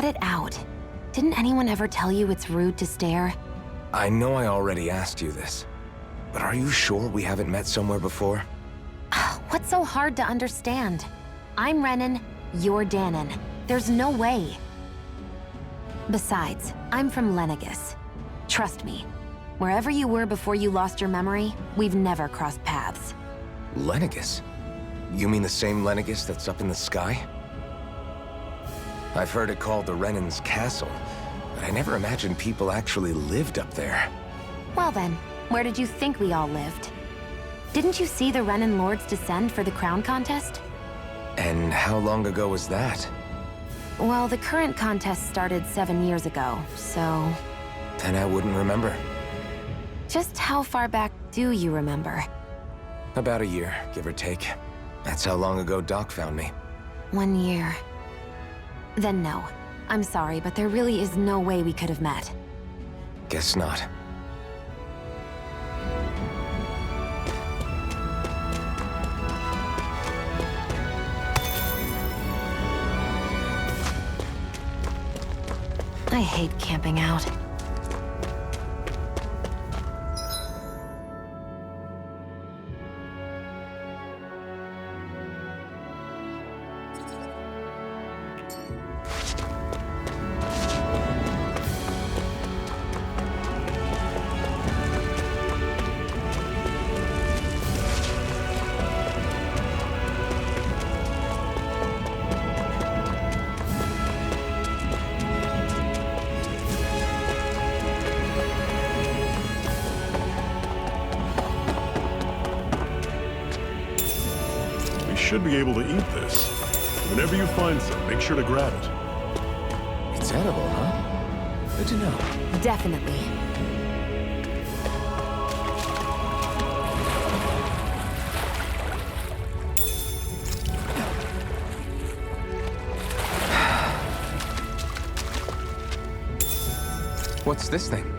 it out. Didn't anyone ever tell you it's rude to stare? I know I already asked you this, but are you sure we haven't met somewhere before? What's so hard to understand? I'm Renan, you're Danon. There's no way. Besides, I'm from Lenegis. Trust me, wherever you were before you lost your memory, we've never crossed paths. Lenegis? You mean the same Lenegis that's up in the sky? I've heard it called the Renan's Castle, but I never imagined people actually lived up there. Well then, where did you think we all lived? Didn't you see the Renan Lords descend for the crown contest? And how long ago was that? Well, the current contest started 7 years ago, so... Then I wouldn't remember. Just how far back do you remember? About a year, give or take. That's how long ago Doc found me. 1 year. Then no. I'm sorry, but there really is no way we could have met. Guess not. I hate camping out. Should be able to eat this. Whenever you find some, make sure to grab it. It's edible, huh? Good to know. Definitely. What's this thing?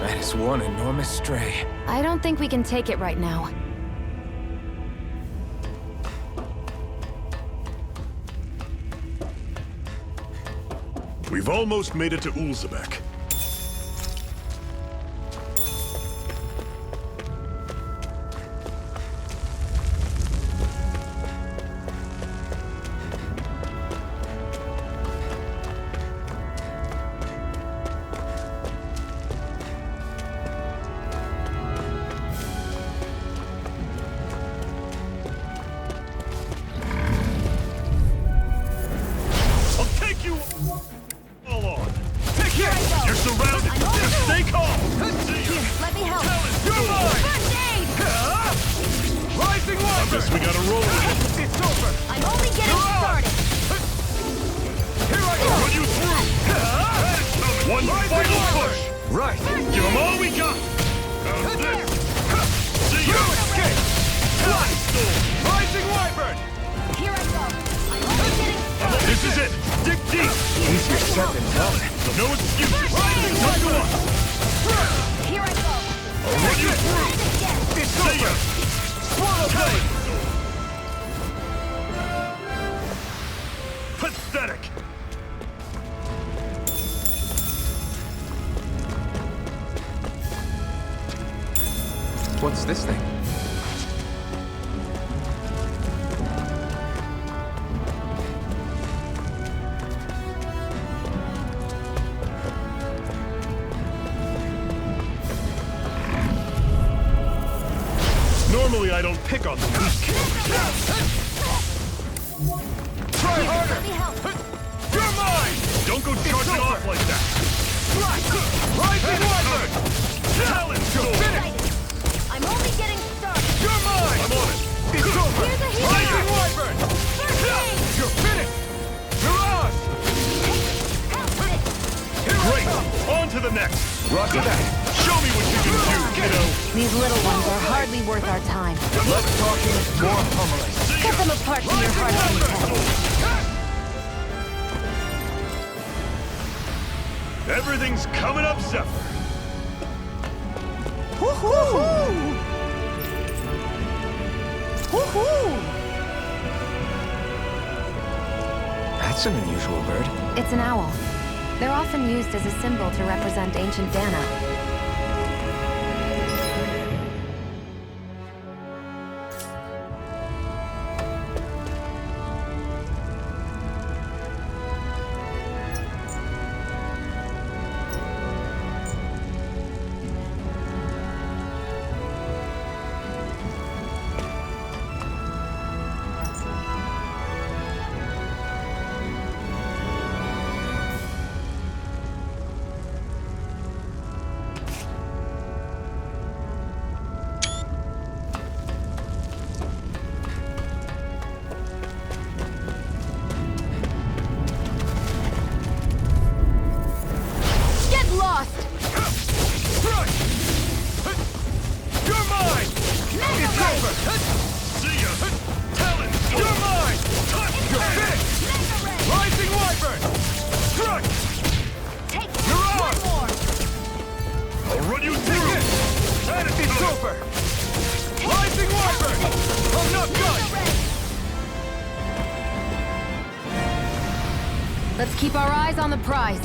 That is one enormous stray. I don't think we can take it right now. We've almost made it to Ulzebek. What's this thing? Normally I don't pick on the weak. Try harder! You're mine! Don't go charging off like that! Rising Wyvern! Talent! I'm only getting started! next? Roger that. Show me what you can do, kiddo! These little ones are hardly worth our time. Less talking, more pummeling. Cut them apart to your heart's content. Everything's coming up, Zephyr. Woohoo! Woohoo! That's an unusual bird. It's an owl. They're often used as a symbol to represent ancient Dana. Let's keep our eyes on the prize.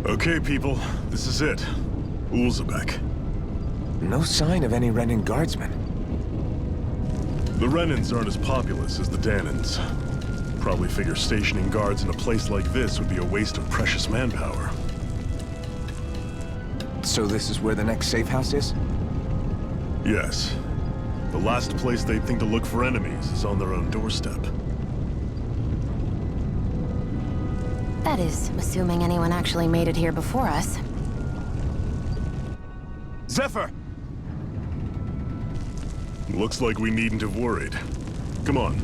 Okay, people, this is it. Ulzebek. No sign of any Renan guardsmen. The Renans aren't as populous as the Danans. Probably figure stationing guards in a place like this would be a waste of precious manpower. So this is where the next safe house is? Yes. The last place they'd think to look for enemies is on their own doorstep. That is, assuming anyone actually made it here before us. Zephyr! Looks like we needn't have worried. Come on.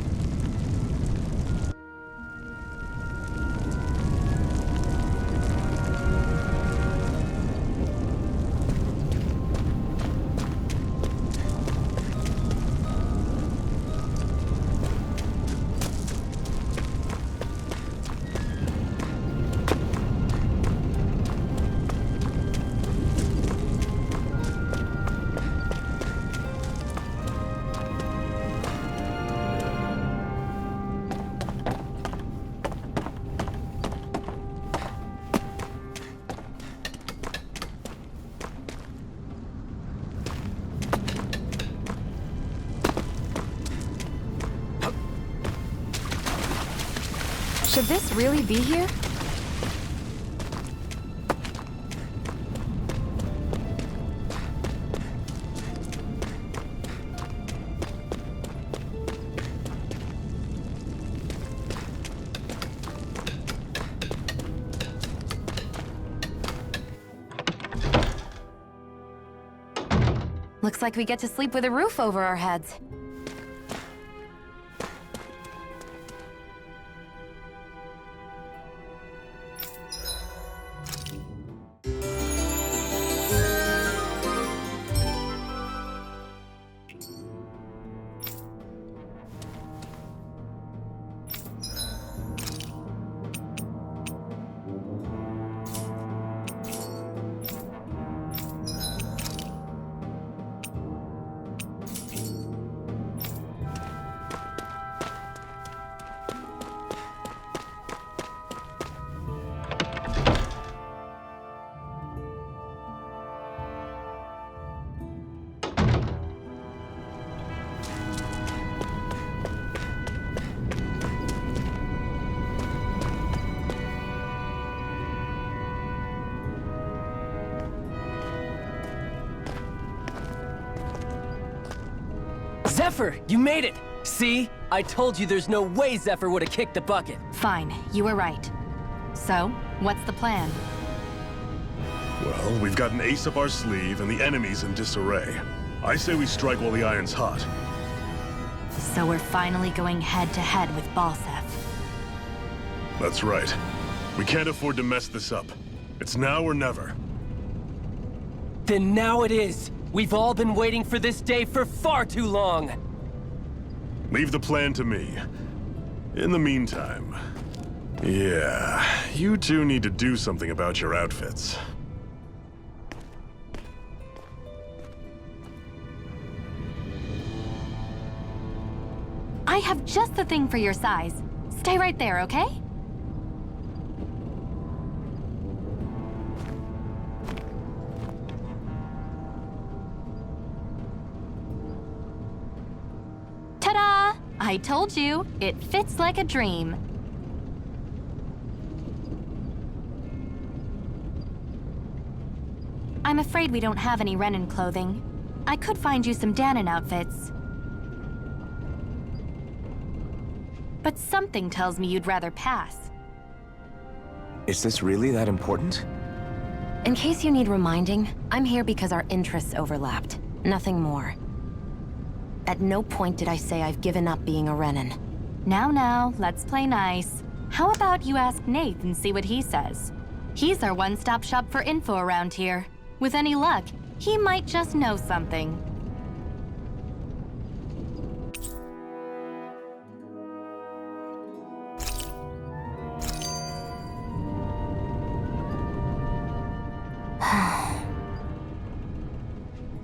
Should this really be here? Looks like we get to sleep with a roof over our heads. Zephyr, you made it! See? I told you there's no way Zephyr would have kicked the bucket. Fine, you were right. So, what's the plan? Well, we've got an ace up our sleeve and the enemy's in disarray. I say we strike while the iron's hot. So we're finally going head-to-head with Balsef. That's right. We can't afford to mess this up. It's now or never. Then now it is! We've all been waiting for this day for far too long! Leave the plan to me. In the meantime... Yeah, you two need to do something about your outfits. I have just the thing for your size. Stay right there, okay? Ta-da! I told you, it fits like a dream. I'm afraid we don't have any Renin clothing. I could find you some Danon outfits. But something tells me you'd rather pass. Is this really that important? In case you need reminding, I'm here because our interests overlapped. Nothing more. At no point did I say I've given up being a Renin. Now, let's play nice. How about you ask Nate and see what he says? He's our one-stop shop for info around here. With any luck, he might just know something.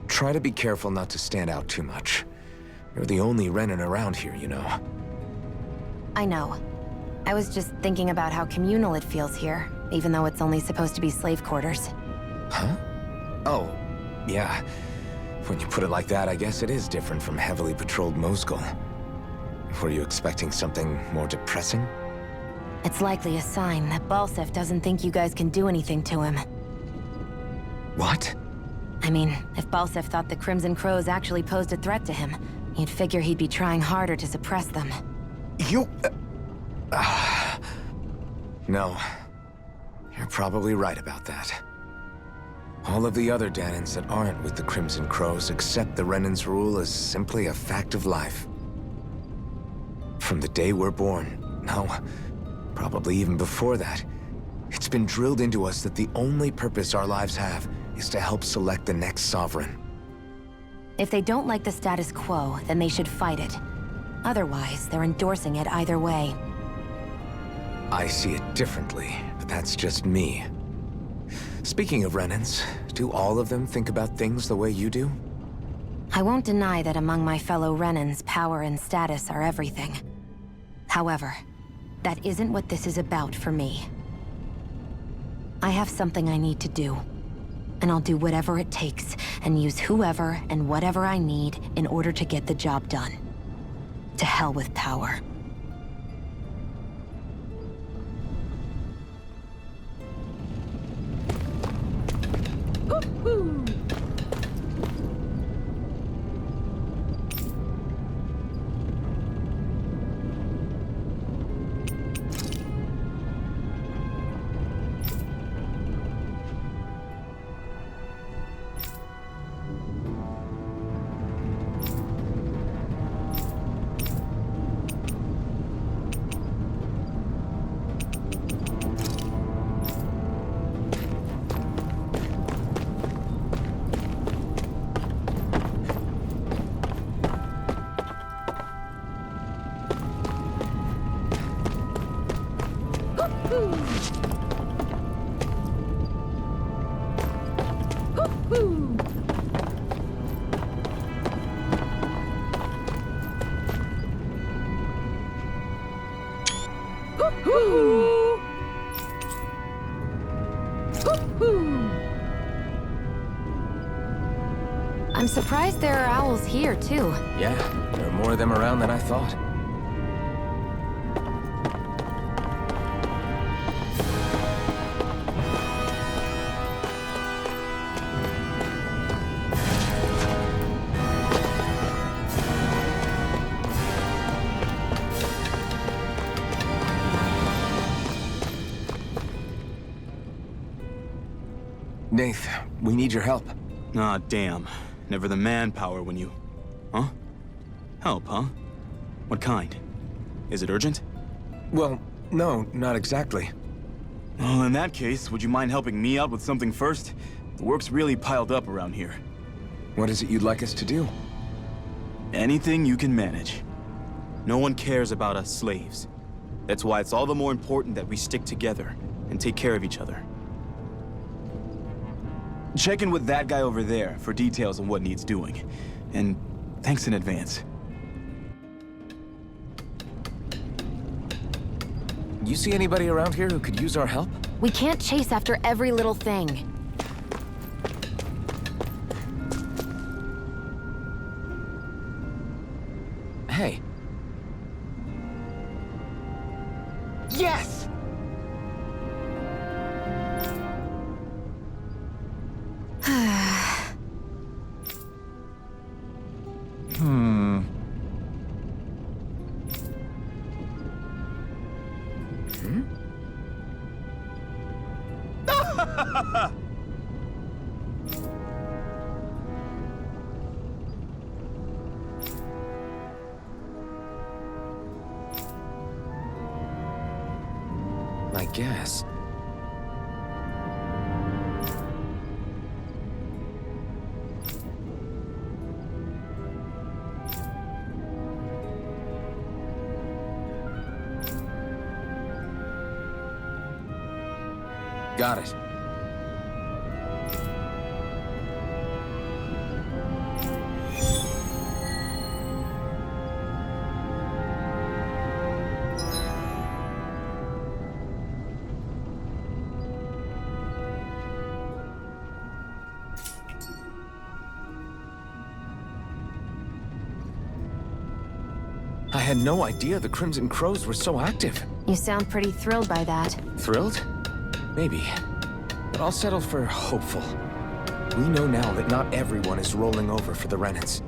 Try to be careful not to stand out too much. You're the only Renin around here, you know. I know. I was just thinking about how communal it feels here, even though it's only supposed to be slave quarters. Huh? Oh, yeah. When you put it like that, I guess it is different from heavily patrolled Moscow. Were you expecting something more depressing? It's likely a sign that Balsef doesn't think you guys can do anything to him. What? I mean, if Balsef thought the Crimson Crows actually posed a threat to him, you'd figure he'd be trying harder to suppress them. You... No. You're probably right about that. All of the other Danons that aren't with the Crimson Crows accept the Renin's rule as simply a fact of life. From the day we're born, no, probably even before that, it's been drilled into us that the only purpose our lives have is to help select the next sovereign. If they don't like the status quo, then they should fight it. Otherwise, they're endorsing it either way. I see it differently, but that's just me. Speaking of Renins, do all of them think about things the way you do? I won't deny that among my fellow Renins, power and status are everything. However, that isn't what this is about for me. I have something I need to do. And I'll do whatever it takes, and use whoever and whatever I need in order to get the job done. To hell with power. I'm surprised there are owls here, too. Yeah, there are more of them around than I thought. Nath, we need your help. Ah, damn. Never the manpower when you... Huh? Help, huh? What kind? Is it urgent? Well, no, not exactly. Well, in that case, would you mind helping me out with something first? The work's really piled up around here. What is it you'd like us to do? Anything you can manage. No one cares about us slaves. That's why it's all the more important that we stick together and take care of each other. Check in with that guy over there for details on what needs doing. And thanks in advance. You see anybody around here who could use our help? We can't chase after every little thing. Hey. Yes! I guess. Got it. I had no idea the Crimson Crows were so active. You sound pretty thrilled by that. Thrilled? Maybe. But I'll settle for hopeful. We know now that not everyone is rolling over for the Renans.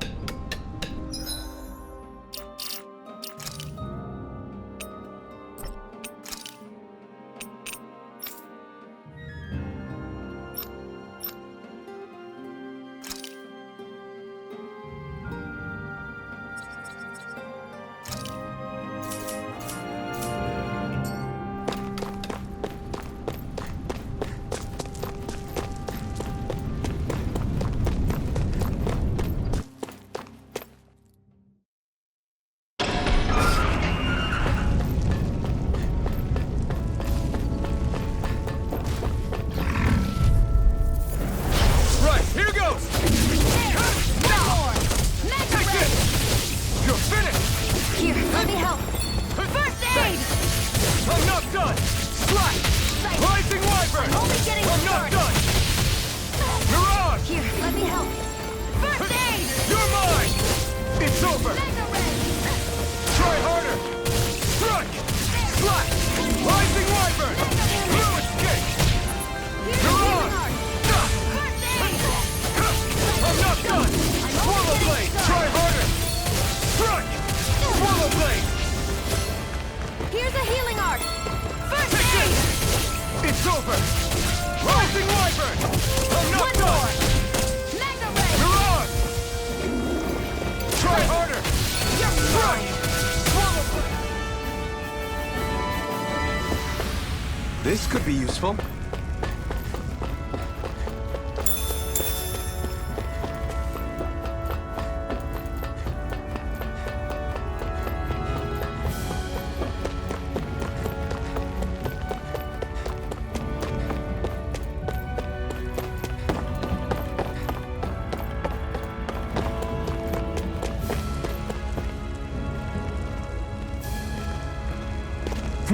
This could be useful.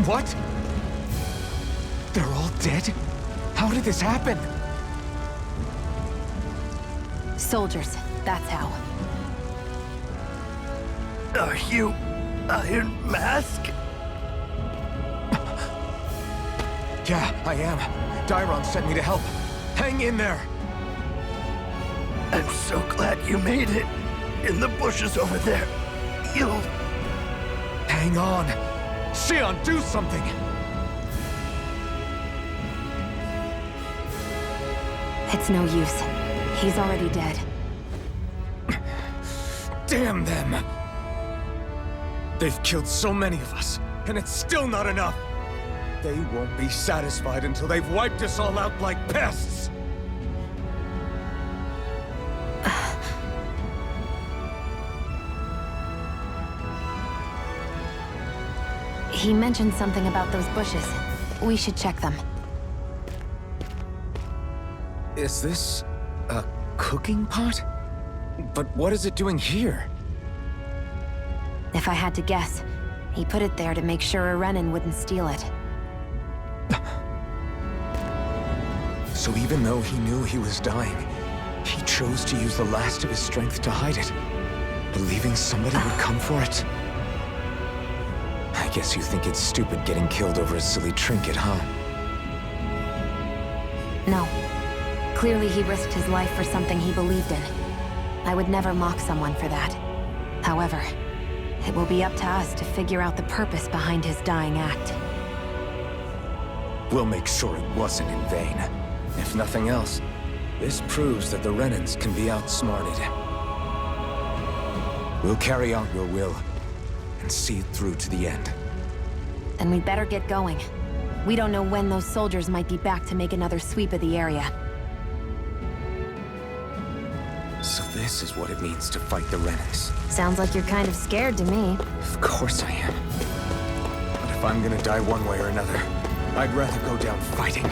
What? They're all dead? How did this happen? Soldiers, that's how. Are you Iron Mask? Yeah, I am. Dairon sent me to help. Hang in there! I'm so glad you made it. In the bushes over there. You'll... Hang on! Xion, do something! It's no use. He's already dead. Damn them! They've killed so many of us, and it's still not enough! They won't be satisfied until they've wiped us all out like pests! He mentioned something about those bushes. We should check them. Is this a cooking pot? But what is it doing here? If I had to guess, he put it there to make sure a Renan wouldn't steal it. So even though he knew he was dying, he chose to use the last of his strength to hide it, believing somebody would come for it? I guess you think it's stupid getting killed over a silly trinket, huh? No. Clearly he risked his life for something he believed in. I would never mock someone for that. However, it will be up to us to figure out the purpose behind his dying act. We'll make sure it wasn't in vain. If nothing else, this proves that the Renans can be outsmarted. We'll carry out your will, and see it through to the end. Then we'd better get going. We don't know when those soldiers might be back to make another sweep of the area. So this is what it means to fight the Renans. Sounds like you're kind of scared to me. Of course I am. But if I'm gonna die one way or another, I'd rather go down fighting.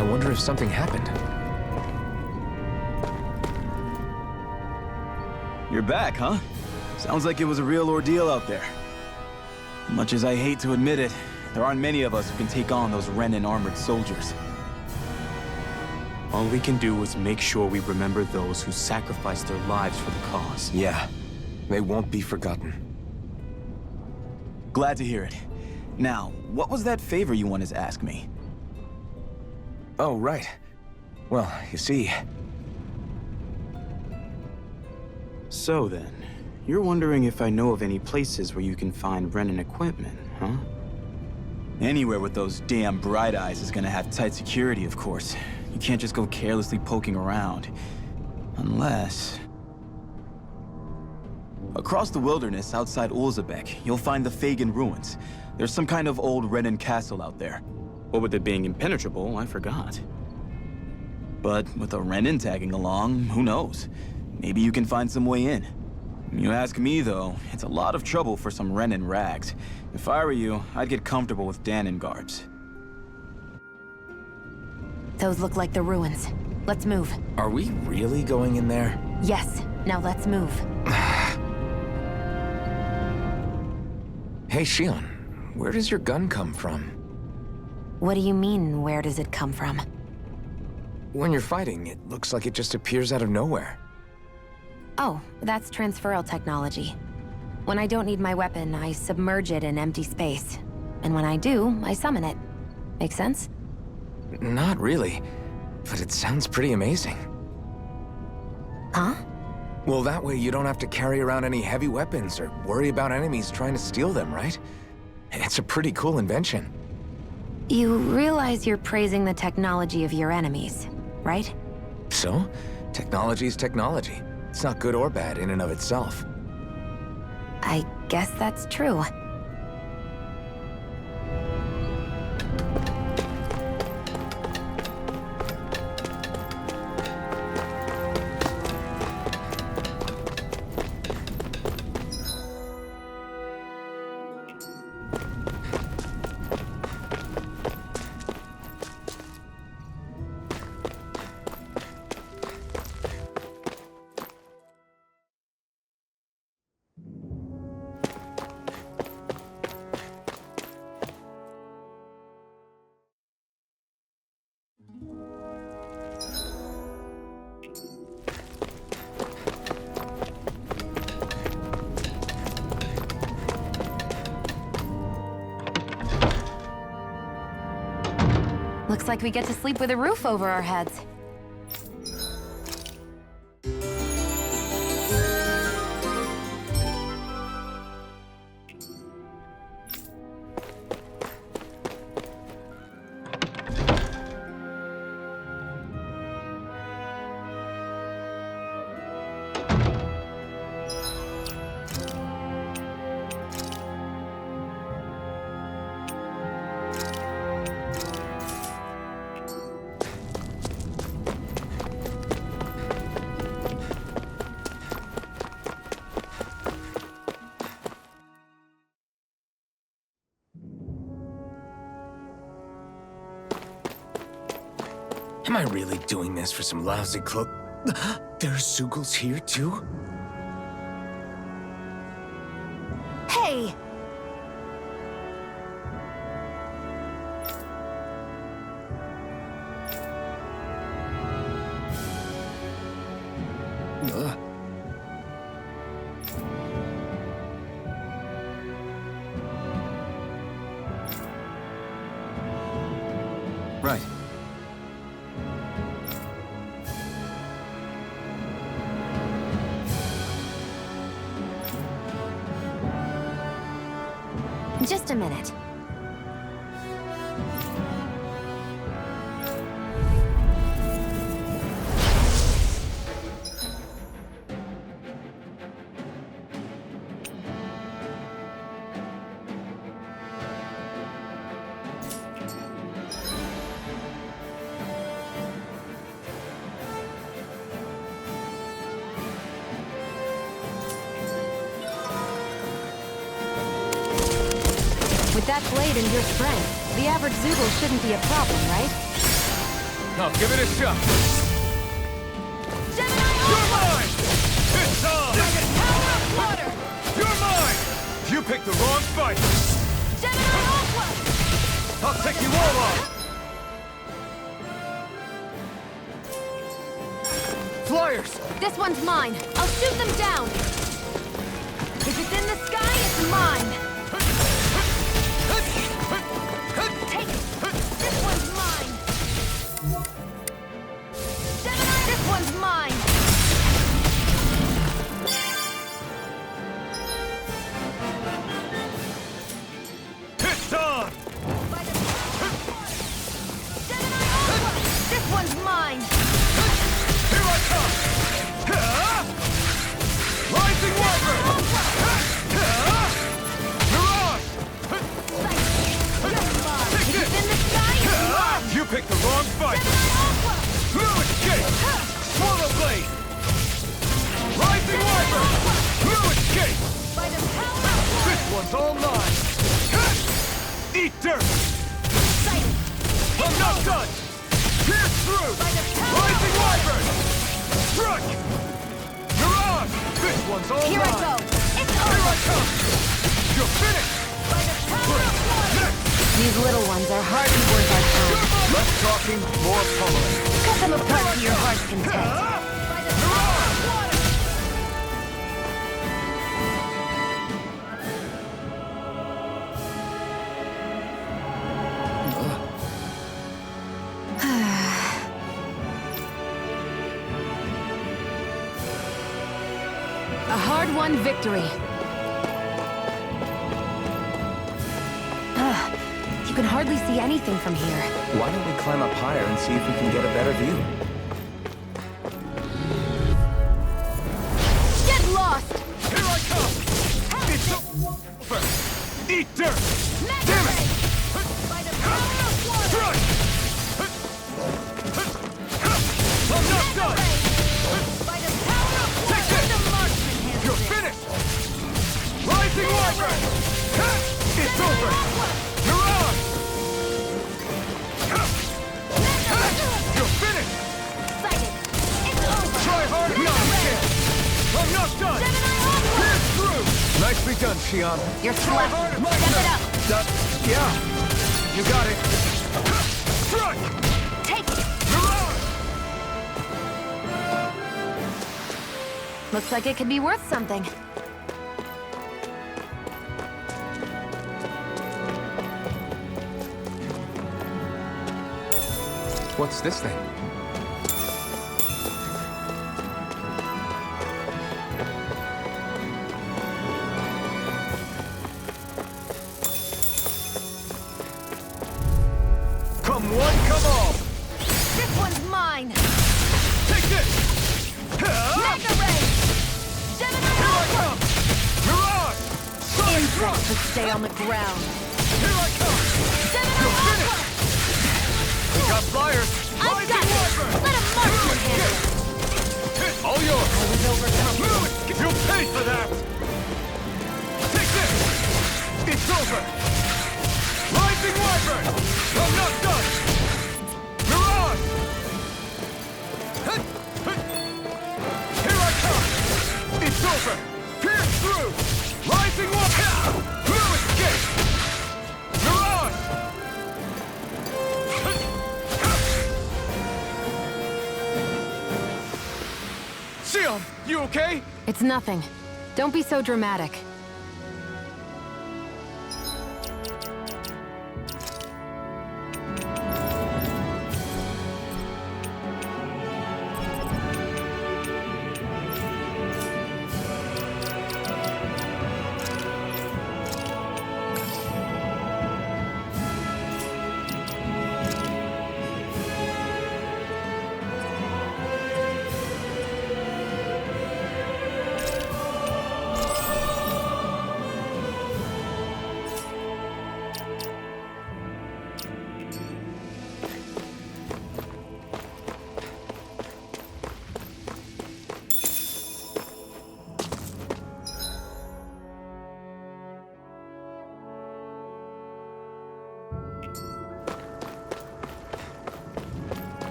I wonder if something happened. You're back, huh? Sounds like it was a real ordeal out there. Much as I hate to admit it, there aren't many of us who can take on those Renan armored soldiers. All we can do is make sure we remember those who sacrificed their lives for the cause. Yeah, they won't be forgotten. Glad to hear it. Now, what was that favor you wanted to ask me? Oh, right. Well, you see... So then, you're wondering if I know of any places where you can find Renan equipment, huh? Anywhere with those damn bright eyes is gonna have tight security, of course. You can't just go carelessly poking around. Unless... Across the wilderness outside Ulzebek, you'll find the Fagan ruins. There's some kind of old Renan castle out there. What with it being impenetrable, I forgot. But with a Renan tagging along, who knows? Maybe you can find some way in. You ask me, though, it's a lot of trouble for some Renan rags. If I were you, I'd get comfortable with Danon garbs. Those look like the ruins. Let's move. Are we really going in there? Yes, now let's move. Hey, Shion, where does your gun come from? What do you mean, where does it come from? When you're fighting, it looks like it just appears out of nowhere. Oh, that's transferal technology. When I don't need my weapon, I submerge it in empty space. And when I do, I summon it. Make sense? Not really, but it sounds pretty amazing. Huh? Well, that way you don't have to carry around any heavy weapons or worry about enemies trying to steal them, right? It's a pretty cool invention. You realize you're praising the technology of your enemies, right? So, technology is technology. It's not good or bad in and of itself. I guess that's true. Looks like we get to sleep with a roof over our heads. Am I really doing this for some lousy clo- There's Sugals here, too? Hey! Right. Just a minute. With that blade and your strength, the average Zoogle shouldn't be a problem, right? I'll give it a shot. You're mine! It's on! Power of water! You're mine! You picked the wrong fight! Gemini Ultra! I'll take you all on! Flyers! This one's mine. I'll shoot them down. If it's in the sky, it's mine. Take it. This one's mine. Gemini, this one's mine. It's on! Gemini Ultra! This one's mine. Here I come! Rising Wyvern! Mirage! You're mine. Take If this! it's in the sky, it's mine. You picked the wrong fight! Gemini Ultra! Blue escape! Swallow blade! Rising Wyvern! Blue escape! By the power of water. This one's all mine! Eat dirt! Sighted. I'm not done! Pierce through! By the power Rising of water. Wyvern! Strike! Mirage! This one's all Here I mine! go. It's Here I over. come! You're finished! By the power of water. Next! These little ones are hardly worth our time. Less talking, more pummeling. Cut them apart to your heart's content. By the power of water. A hard-won victory. You can hardly see anything from here. Why don't we climb up higher and see if we can get a better view? Get lost! Here I come! It's over! Eat dirt! Damn it! By the power of water! Strike! I'm not done! By the power of water! Take this! The marksman handles You're it. finished! Rising Wyvern! It's over! Mirage! You're finished! Sighted. It's over. Try hard, no, you can't! I'm not done! Gemini Ultra! Pierce through! Nicely done, Xion. You're Try slack. hard, Step it up. Yeah, you got it. Strike! Take it. Mirage! Looks like it could be worth something. What's this thing? Come one, come all! This one's mine. Take this! Mega Ray. Gemini Here I Ultra! come! Mirage! Solid Insects drop! to stay on the ground. Here I come! Gemini You're Ultra! finished! We got flyers! I've got Rising it. Wyvern! Let a marksman handle it. All yours! I was overcome. You paid for that! Take this! It's over! Rising Wyvern! I'm not done! Mirage! Here I come! It's over! Pierce through! Rising Wyvern! Blue escape! Mirage! Xion, you okay? It's nothing. Don't be so dramatic.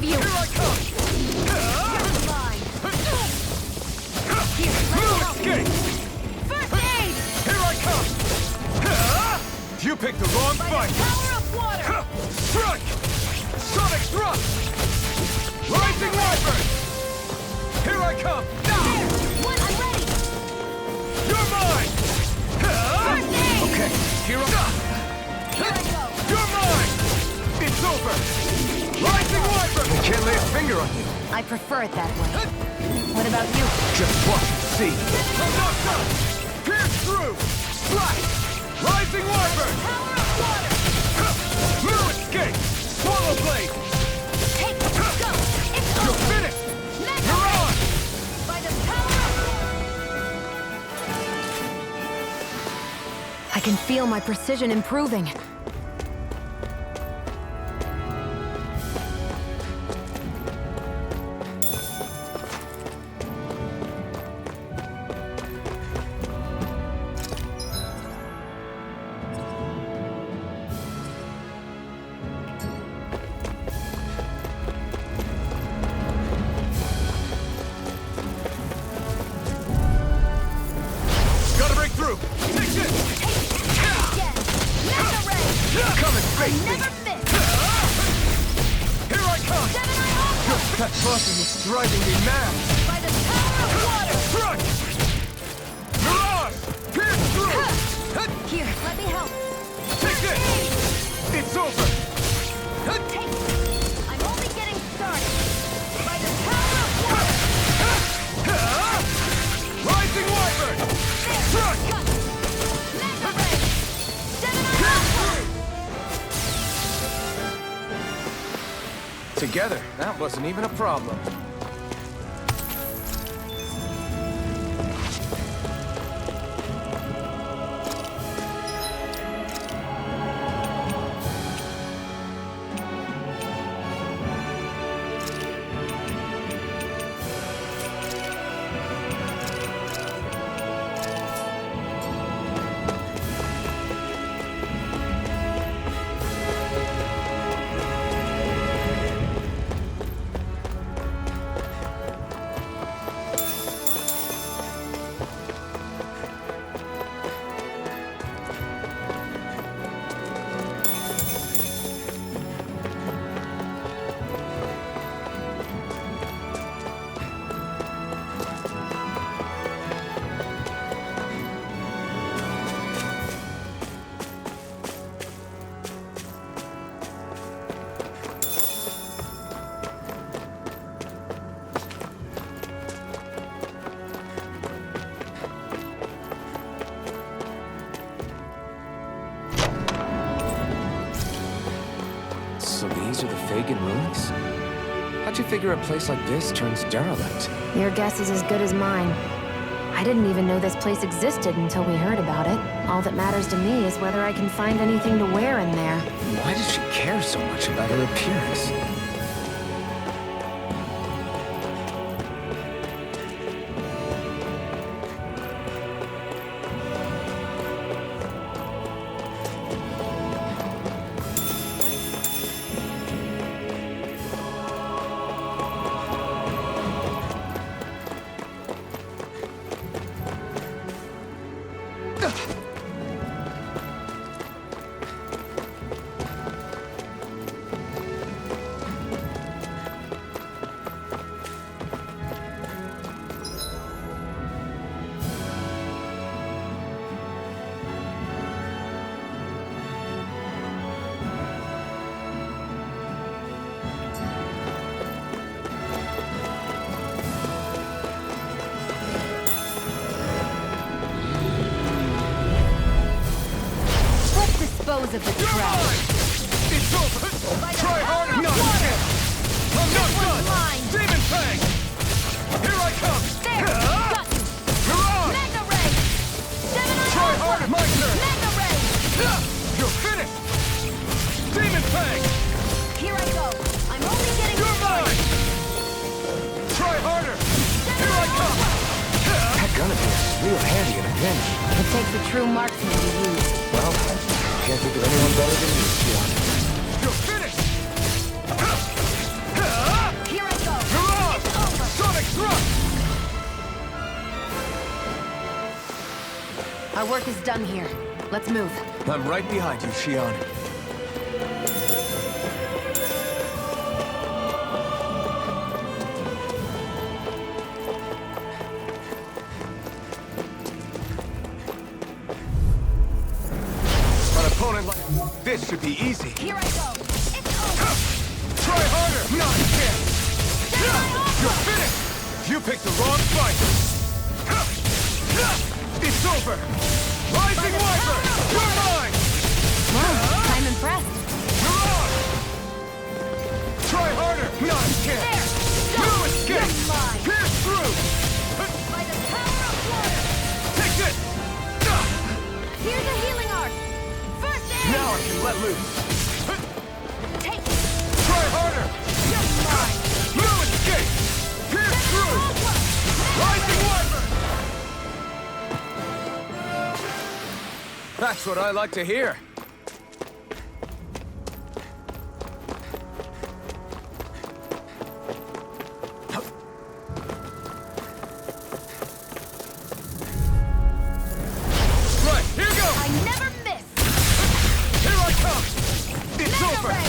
you! Here I come! You're mine! Here, let me Move, help. escape! First aid! Here I come! You picked the wrong By fight! the power of water! Strike! Sonic thrust! Rising Wyvern! Here I come! There! One, I'm ready! You're mine! First aid! Okay, here I go! Here I go! You're mine! It's over! Rising Wyvern! I can't lay a finger on you. I prefer it that way. What about you? Just watch and see. I'm not done! Pierce through! Slash! Rising Wyvern! Power of water! No escape! Swallow blade! Take it! Go! It's You're over! finished! Mega You're ray! on! By the power of... I can feel my precision improving. Gotta break through! Take this! Again! Mega ray! Come and face me! Never miss! Here I come! Gemini Ultra! That buzzing is driving me mad! By the power of water! Strike! Mirage! Pierce through! Here, let me help. Take this! It's over! Take it. I'm only getting started. By the power of water! Rising Wyvern! There! Strike! Got it. Mega ray! Gemini Ultra! Together, that wasn't even a problem. So these are the Fagan ruins? How'd you figure a place like this turns derelict? Your guess is as good as mine. I didn't even know this place existed until we heard about it. All that matters to me is whether I can find anything to wear in there. Why does she care so much about her appearance? Dispose of the You're trash. mine! It's over! By the Try power harder! of No, you water! can't! I'm not This one's done! mine! Demon Fang! Here I come! There! Got you! Mirage! Mega ray! Gemini Try Ultra! harder! My turn! Mega ray! You're finished! Demon Fang! Here I go! I'm only getting You're started! mine! Try harder! Here I come! That gun of yours is real handy in a pinch. It takes a true marksman to use. Well, can't think of anyone better than you, to be honest. You're finished! thrust! Our work is done here. Let's move. I'm right behind you, Shion. An opponent like this should be easy. Here I go. It's over. Try harder! Not a chance! You're finished! You picked the wrong fight! It's over! Rising Wyvern! You're mine! Wow, I'm impressed. You're on! Try harder! Not a chance! No escape! You're mine. Pierce through! By the power of water. Take this! Here's a healing art. First aid. Now I can let loose! Take it. Try harder! You're mine. No escape! Pierce through! Rising Wyvern! That's what I like to hear. Right, here goes! I never miss. Here I come! It's Mega over! ray.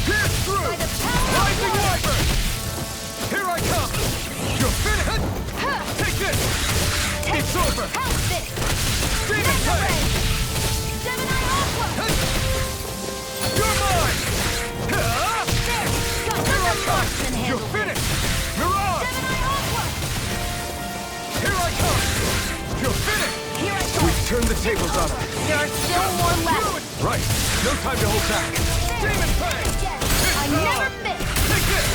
Pierce through! By the power of Rising water. Wyvern! Here I come! You're finished! Take this! It's over! How's this? Demon Mega Fang! ray. Gemini Aqua. You're mine! There. Got Here I nothing come! less than You're handle. finished! Mirage! Gemini Aqua. Here I come! You're finished! Here I go. We've turned the tables on them. There are still more left. Right. No time to hold back. Demon Fang! Yes. It's I on. never miss. Take this!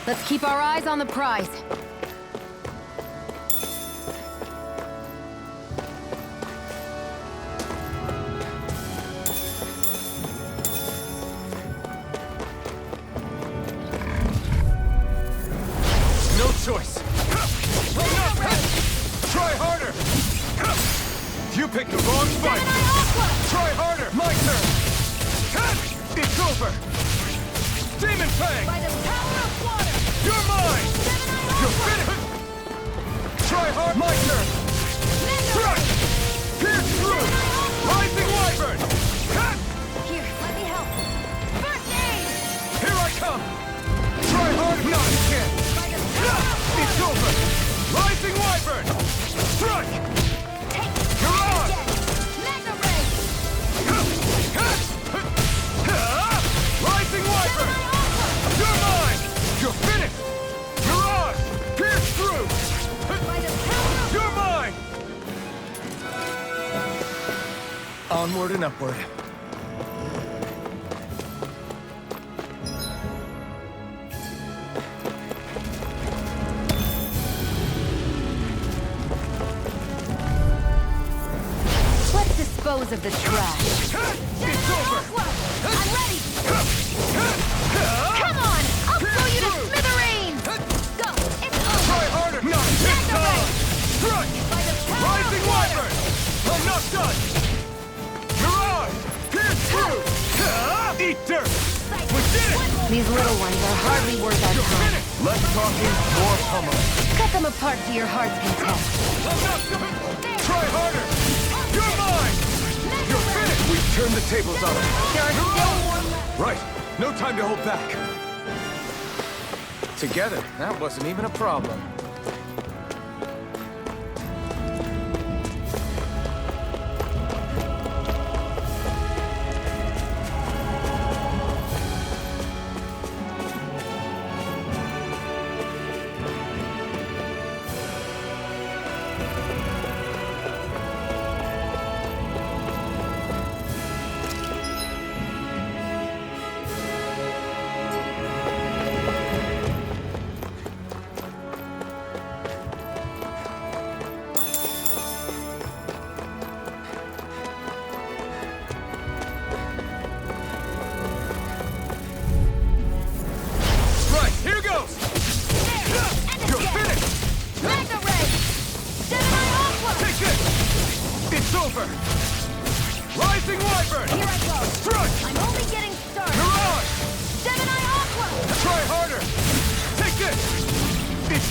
Let's keep our eyes on the prize. No choice. Try harder! You picked the wrong fight! Gemini Aqua. Try harder! My turn! It's over! Demon Fang! By the power of water. You're mine! Gemini You're Aqua. finished! Try hard! My turn! Mega Thrust! ray. Pierce through! Rising Wyvern! Here, let me help. First aid. Here I come! Try hard! Not again! By the power of water. It's over! Rising Wyvern! Strike! Take it. You're on! Mega ray. Rising Wyvern! You're mine! You're finished! Mirage! Pierce through! By the power of You're mine! Onward and upward. Let's dispose of the trash. It's over! Aqua. I'm ready. Come on. I'll blow you to smithereens. Go. It's over. Try harder! Not this Mega time! ray. Strike! By the power Rising of water. Wyvern! I'm not done! Mirage! Pierce through! Eat dirt! We did it! These little ones are hardly worth our You're time. finished! Less talking, more pummeling. Cut them apart to your heart's content. I'm not done! Try harder! You're mine! You're finished! We've turned the tables on them. There are still more left. Right. No time to hold back. Together, that wasn't even a problem.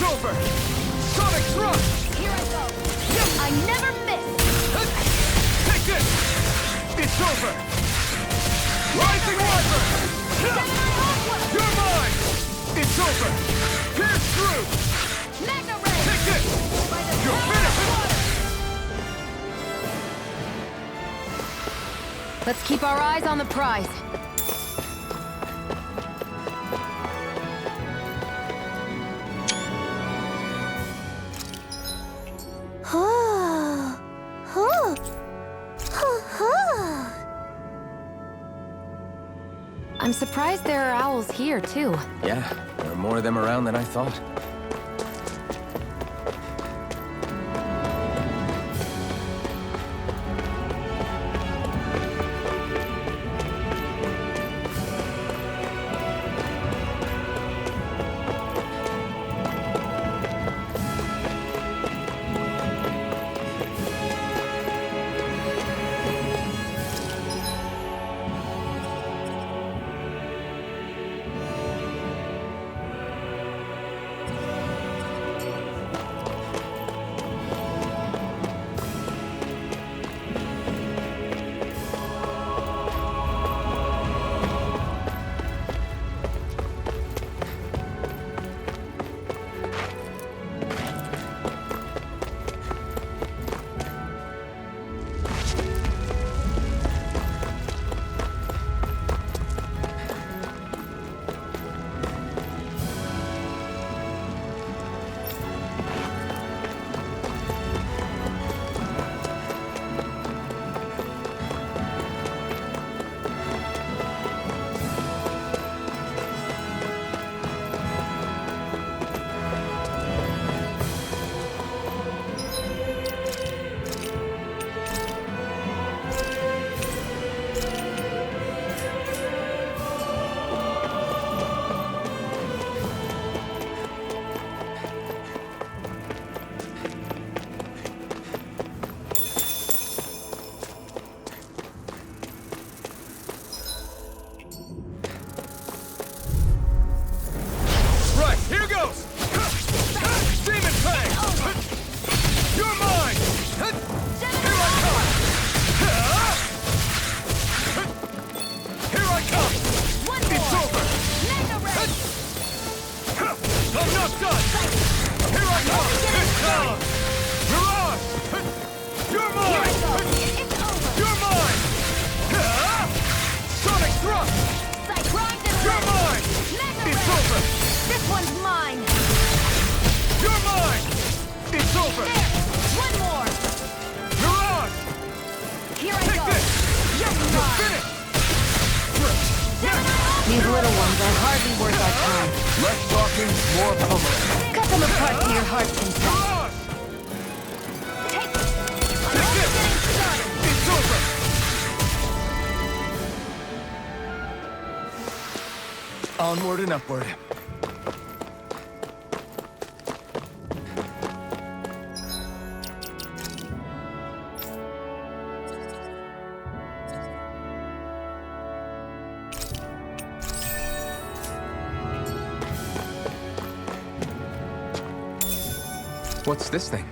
over! Sonic thrust! Here I go! I never miss! Take this! It's over! Rising Wyvern! You're mine! It's over! Pierce through! Magna Ray! Take this! By the You're power finished! of water! Let's keep our eyes on the prize. I'm surprised there are owls here, too. Yeah, there are more of them around than I thought. Right, here goes! Demon Fang! You're mine! Here I come! Here I come! One It's more! over! Magna Ray! I'm not done! Here I come! It's down! Mirage! You're Here I mine! go! It's over! You're mine! Sonic thrust! Cyclones and You're Ray! mine! Magna It's Ray! over! This one's mine! You're mine! It's over! There! One more! Mirage! Here I Take go! this! You're You're mine! finished! These little ones are hardly worth our time. Less talking, more pummeling. Cut them apart to your heart's content. Mirage! Take this! I'm Take only this! getting started! It's over! Onward and upward. What's this thing?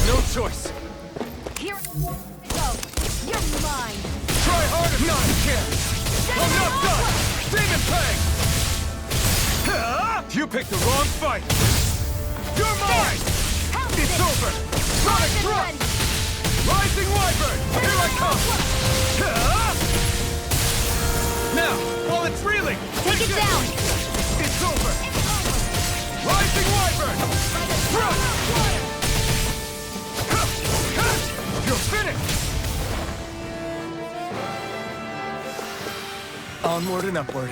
No choice! Here I go! You're mine! Try harder! Not again! I'm not done! Demon Fang! You picked the wrong fight! You're mine! How's It's this? over! Sonic Rising thrust! ready! Rising Wyvern! Here I come! Now, while it's reeling! Take it down! It's over! Rising Wyvern! Thrust! You're finished! Onward and upward.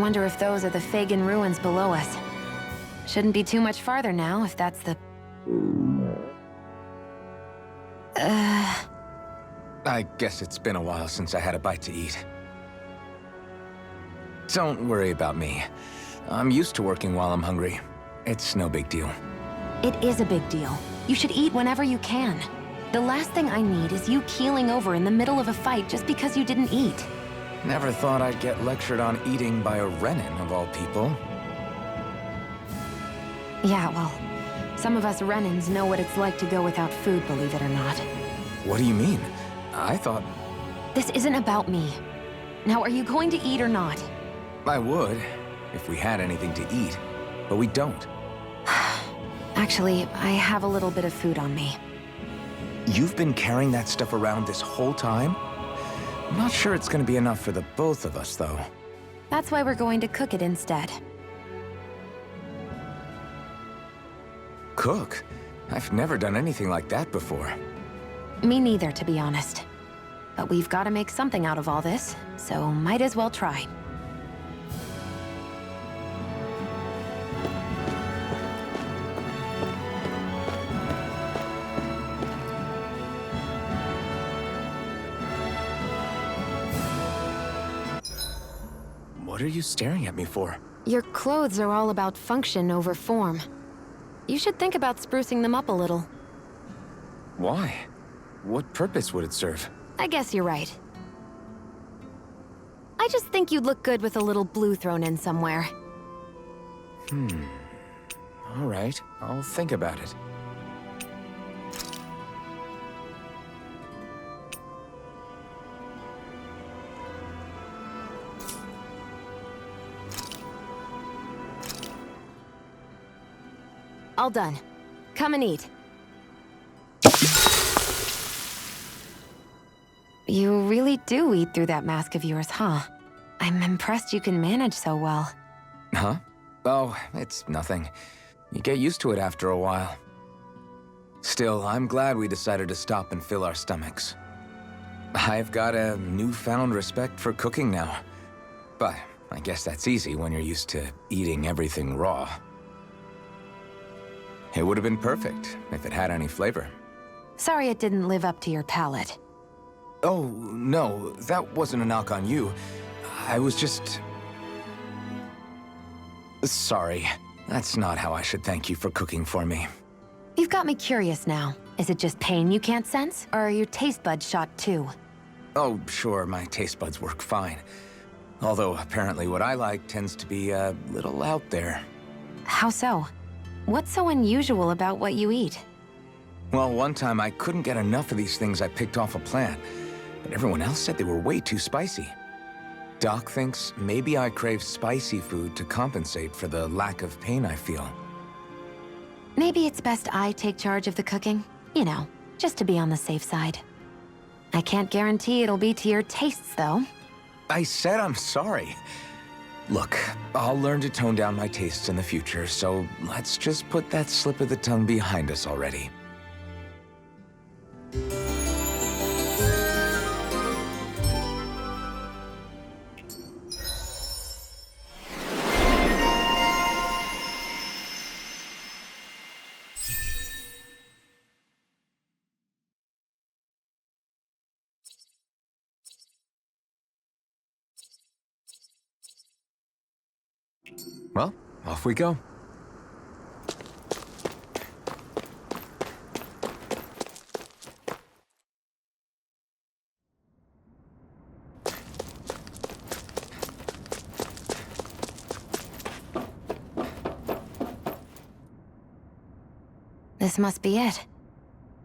wonder if those are the Fagan ruins below us. Shouldn't be too much farther now, if that's the... I guess it's been a while since I had a bite to eat. Don't worry about me. I'm used to working while I'm hungry. It's no big deal. It is a big deal. You should eat whenever you can. The last thing I need is you keeling over in the middle of a fight just because you didn't eat. Never thought I'd get lectured on eating by a Renin, of all people. Yeah, well, some of us Renins know what it's like to go without food, believe it or not. What do you mean? I thought... This isn't about me. Now, are you going to eat or not? I would, if we had anything to eat, but we don't. Actually, I have a little bit of food on me. You've been carrying that stuff around this whole time? I'm not sure it's gonna be enough for the both of us, though. That's why we're going to cook it instead. Cook? I've never done anything like that before. Me neither, to be honest. But we've got to make something out of all this, so might as well try. What are you staring at me for? Your clothes are all about function over form. You should think about sprucing them up a little. Why? What purpose would it serve? I guess you're right. I just think you'd look good with a little blue thrown in somewhere. All right, I'll think about it. All done. Come and eat. You really do eat through that mask of yours, huh? I'm impressed you can manage so well. Huh? Oh, it's nothing. You get used to it after a while. Still, I'm glad we decided to stop and fill our stomachs. I've got a newfound respect for cooking now. But I guess that's easy when you're used to eating everything raw. It would have been perfect if it had any flavor. Sorry it didn't live up to your palate. Oh, no, that wasn't a knock on you. I was just... Sorry. That's not how I should thank you for cooking for me. You've got me curious now. Is it just pain you can't sense, or are your taste buds shot too? Oh, sure, my taste buds work fine. Although, apparently what I like tends to be a little out there. How so? What's so unusual about what you eat? Well, one time I couldn't get enough of these things I picked off a plant, but everyone else said they were way too spicy. Doc thinks maybe I crave spicy food to compensate for the lack of pain I feel. Maybe it's best I take charge of the cooking. You know, just to be on the safe side. I can't guarantee it'll be to your tastes, though. I said I'm sorry. Look, I'll learn to tone down my tastes in the future, so let's just put that slip of the tongue behind us already. Well, off we go. This must be it.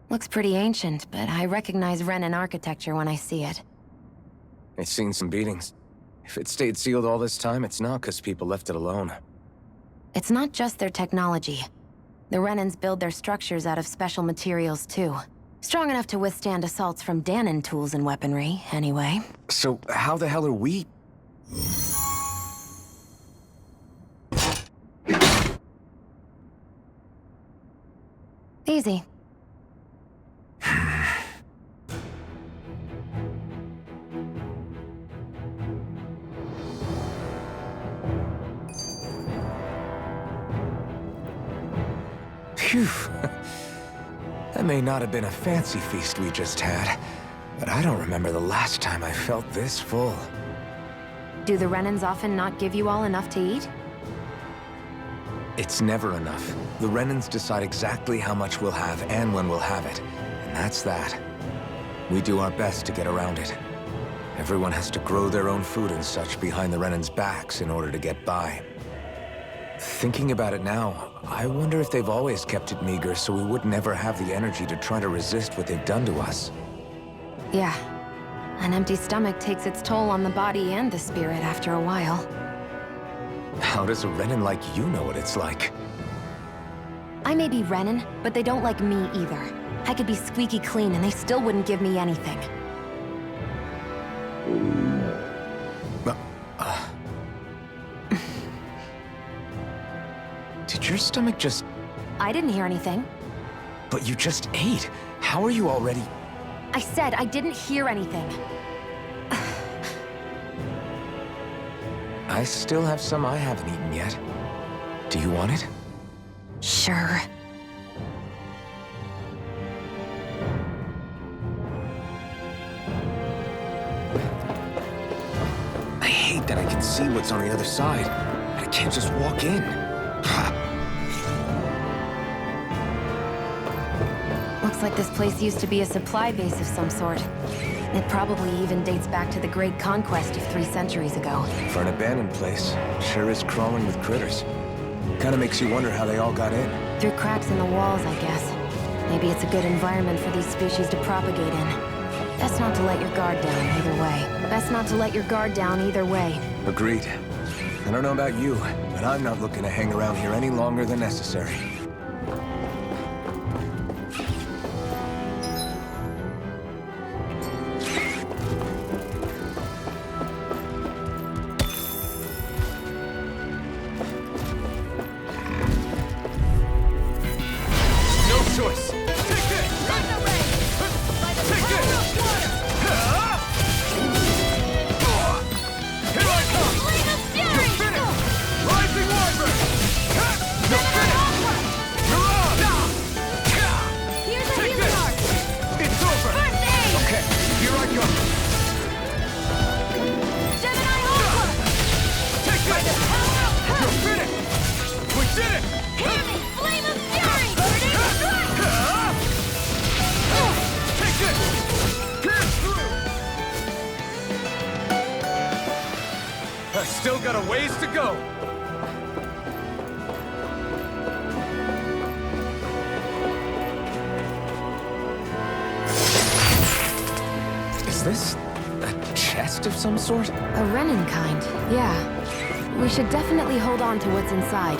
Looks pretty ancient, but I recognize Renin architecture when I see it. It's seen some beatings. If it stayed sealed all this time, it's not because people left it alone. It's not just their technology. The Renins build their structures out of special materials, too. Strong enough to withstand assaults from Danon tools and weaponry, anyway. So how the hell are we... Easy. Phew. That may not have been a fancy feast we just had, but I don't remember the last time I felt this full. Do the Renans often not give you all enough to eat? It's never enough. The Renans decide exactly how much we'll have and when we'll have it, and that's that. We do our best to get around it. Everyone has to grow their own food and such behind the Renans' backs in order to get by. Thinking about it now, I wonder if they've always kept it meager so we would never have the energy to try to resist what they've done to us. Yeah. An empty stomach takes its toll on the body and the spirit after a while. How does a Renan like you know what it's like? I may be Renan, but they don't like me either. I could be squeaky clean and they still wouldn't give me anything. Did your stomach just... I didn't hear anything. But you just ate. How are you already... I said I didn't hear anything. I still have some I haven't eaten yet. Do you want it? Sure. I hate that I can see what's on the other side. I can't just walk in. Looks like this place used to be a supply base of some sort. It probably even dates back to the Great Conquest of 3 centuries ago. For an abandoned place, sure is crawling with critters. Kinda makes you wonder how they all got in. Through cracks in the walls, I guess. Maybe it's a good environment for these species to propagate in. Best not to let your guard down either way. Best not to let your guard down either way. Agreed. I don't know about you, but I'm not looking to hang around here any longer than necessary. Still got a ways to go. Is this a chest of some sort? A Renan kind, yeah. We should definitely hold on to what's inside.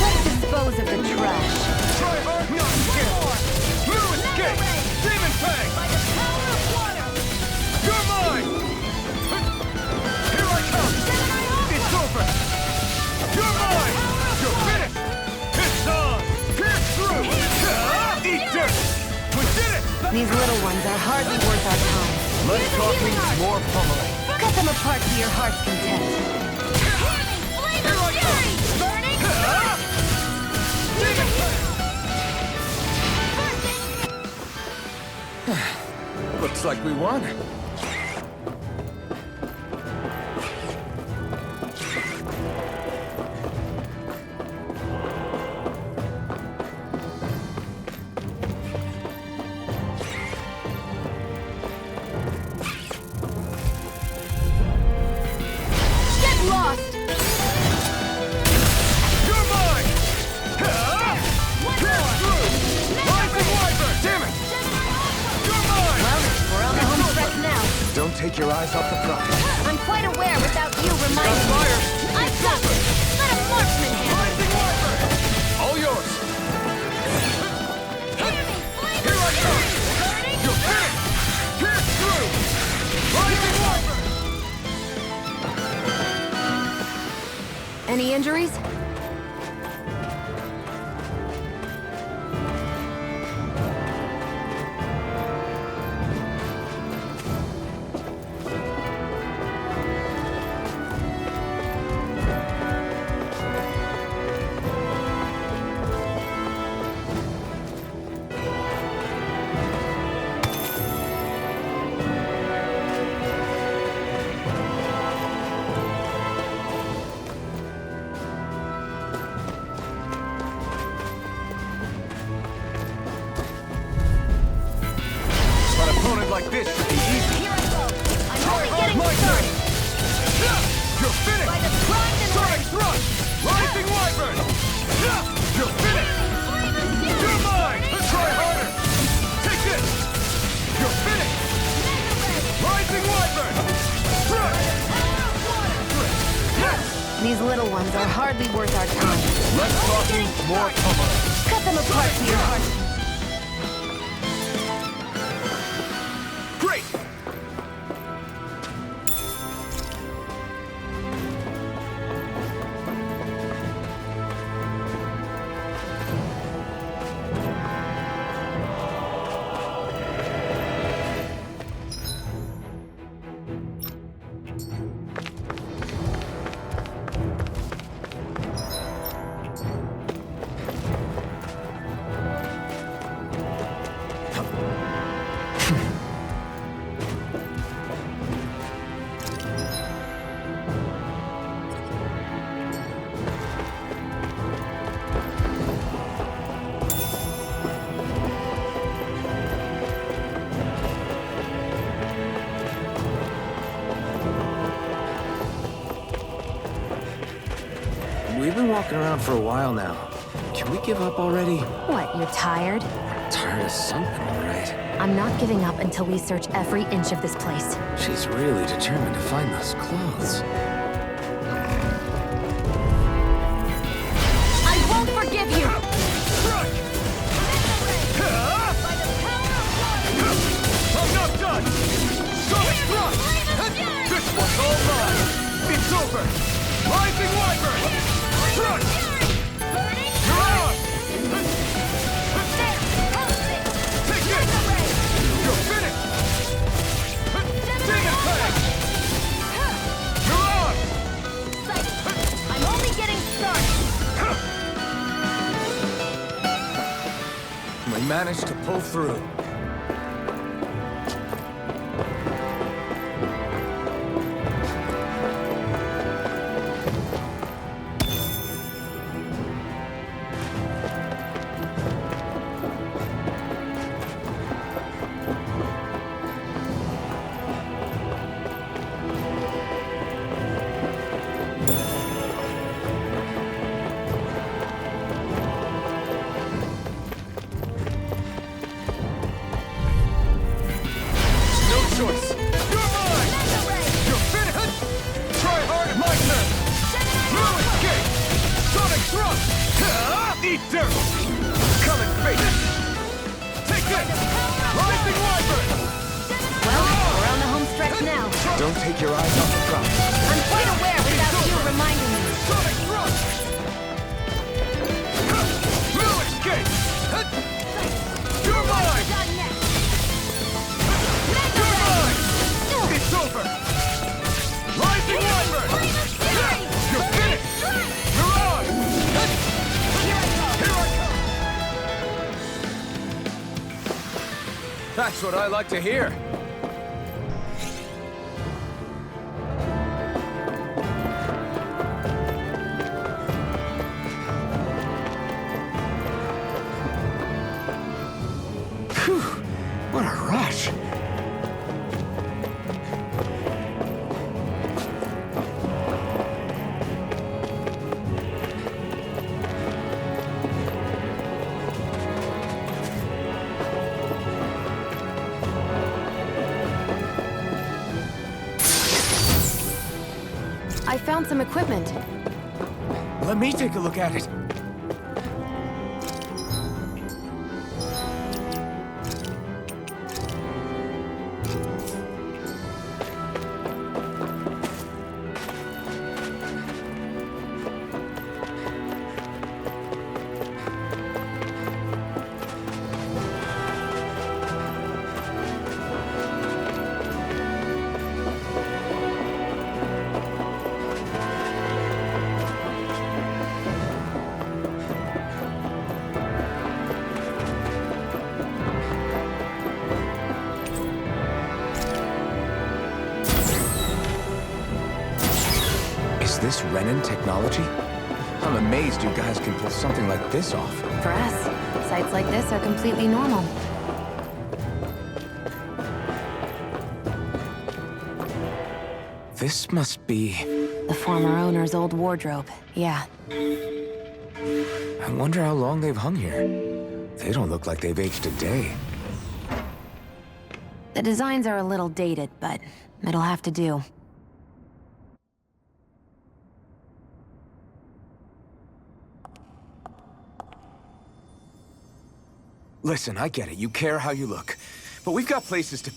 Let's dispose of the trash. Try hard, not scared. New escape! Demon Fang! By the power of water! You're mine! Here I come! It's over! You're mine! You're finished! It's on! Pierce through! Eat dirt! We did it! These little ones are hardly worth our time. Let's talk means more pummeling. Cut them apart to your heart's content. Flame of fury! Burning! Demon Fang! Looks like we won. Get lost! You're mine! Pierce through! Rising Wyvern! Damn it! You're mine! We're on the home stretch now. Don't take your eyes off the prize. I'm quite aware without you reminding me. Fire! I've got this! Let a marksman handle it! Rising Wyvern! All yours! Here I come! You're finished! Pierce through! Rising Wyvern! Any injuries? These little ones are hardly worth our time. Less talking, more pummeling. Cut them apart to your heart. Great! We've been walking around for a while now. Can we give up already? What, you're tired? Tired of something, all right. I'm not giving up until we search every inch of this place. She's really determined to find those clothes. I won't forgive you! I'm not done! Sonic thrust! This one's all mine! It's over! Rising Wyvern! Thrust! You're on! Take this! You're finished! Demon Tag! You're on! I'm only getting started. We managed to pull through. Choice. You're mine! You're finished! Try hard at my turn! No escape! Sonic thrust! Eat dirt! Come and face it! Take this! Rising Wyvern! Well, we're on the home stretch now. Don't take your eyes off the prize. I'm quite aware without you reminding me. Sonic thrust! No escape! You're mine! You're mine! It's over! Rising Wyvern! You're finished! You're on! Here I come! That's what I like to hear. Phew, what a rush. I found some equipment. Let me take a look at it. Is this Renin technology? I'm amazed you guys can pull something like this off. For us, sites like this are completely normal. This must be... The former owner's old wardrobe, yeah. I wonder how long they've hung here. They don't look like they've aged a day. The designs are a little dated, but it'll have to do. Listen, I get it. You care how you look. But we've got places to...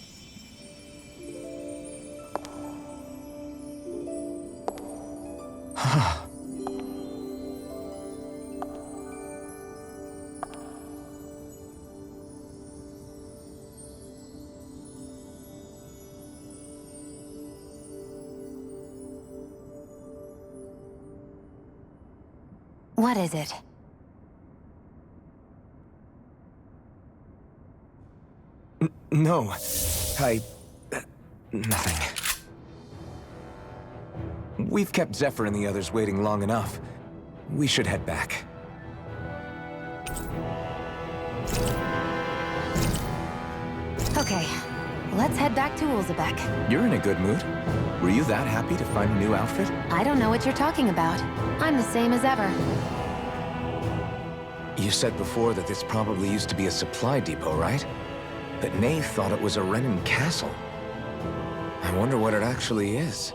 What is it? No. Nothing. We've kept Zephyr and the others waiting long enough. We should head back. Okay, let's head back to Ulzebek. You're in a good mood. Were you that happy to find a new outfit? I don't know what you're talking about. I'm the same as ever. You said before that this probably used to be a supply depot, right? But Nay thought it was a Renin castle. I wonder what it actually is.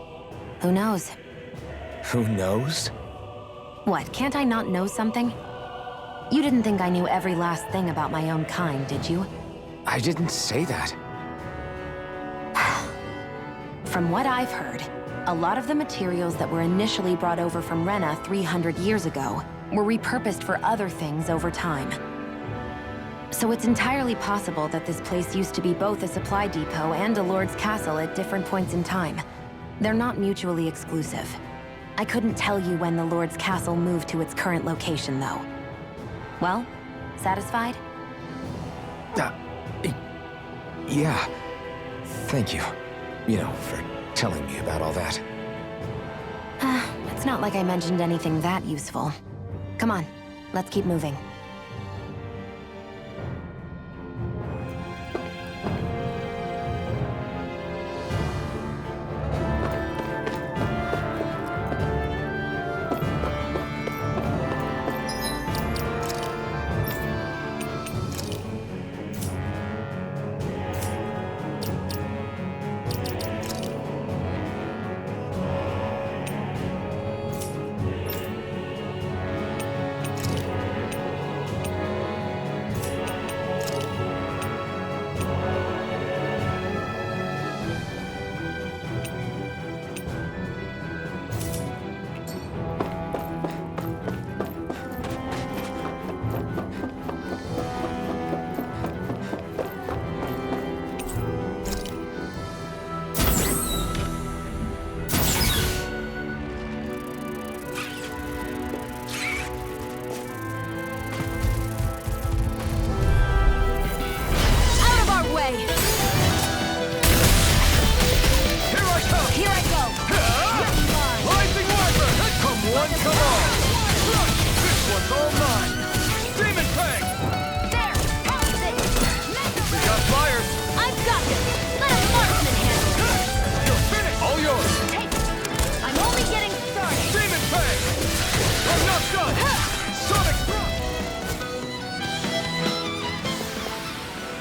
Who knows? Who knows? What, can't I not know something? You didn't think I knew every last thing about my own kind, did you? I didn't say that. From what I've heard, a lot of the materials that were initially brought over from Rena 300 years ago were repurposed for other things over time. So it's entirely possible that this place used to be both a supply depot and a lord's castle at different points in time. They're not mutually exclusive. I couldn't tell you when the lord's castle moved to its current location, though. Well, satisfied? Yeah. Thank you. You know, for telling me about all that. It's not like I mentioned anything that useful. Come on, let's keep moving.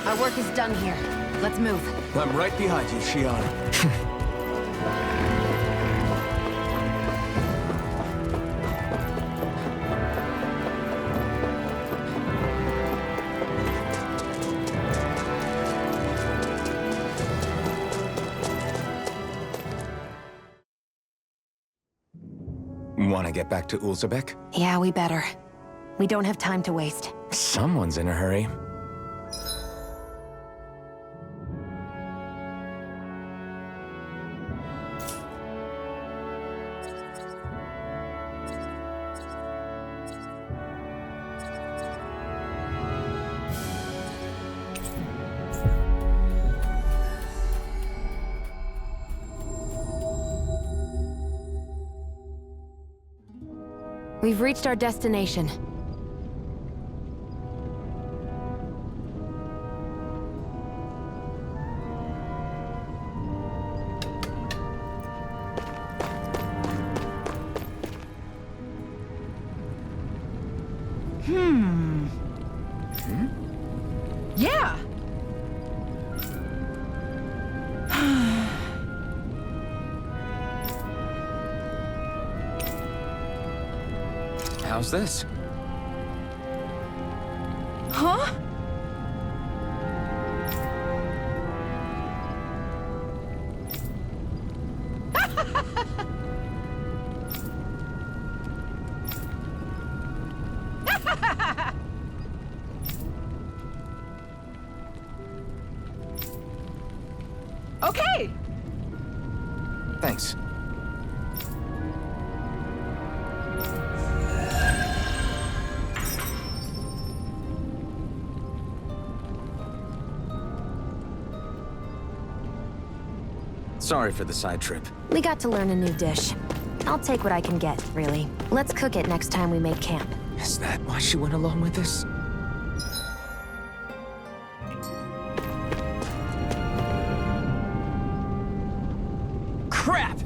Our work is done here. Let's move. I'm right behind you, Shiana. Want to get back to Ulzebek? Yeah, we better. We don't have time to waste. Someone's in a hurry. We've reached our destination. Yeah! How's this? Huh? Sorry for the side trip. We got to learn a new dish. I'll take what I can get, really. Let's cook it next time we make camp. Is that why she went along with this? Crap!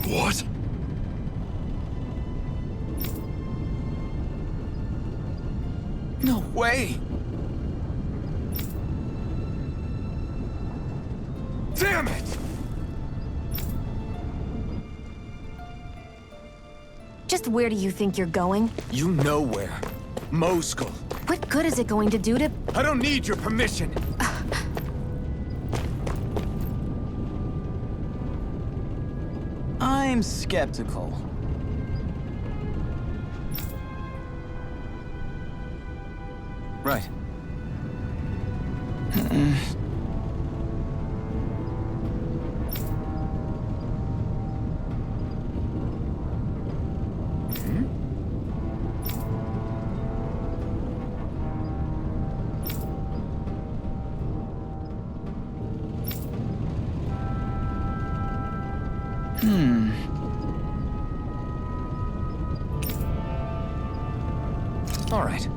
What? No way! Damn it! Just where do you think you're going? You know where. Mosul. What good is it going to do to... I don't need your permission. I'm skeptical. Right. All right.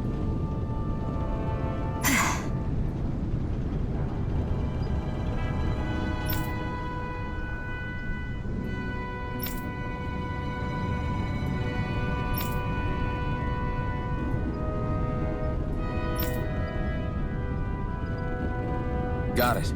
Got it.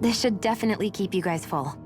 This should definitely keep you guys full.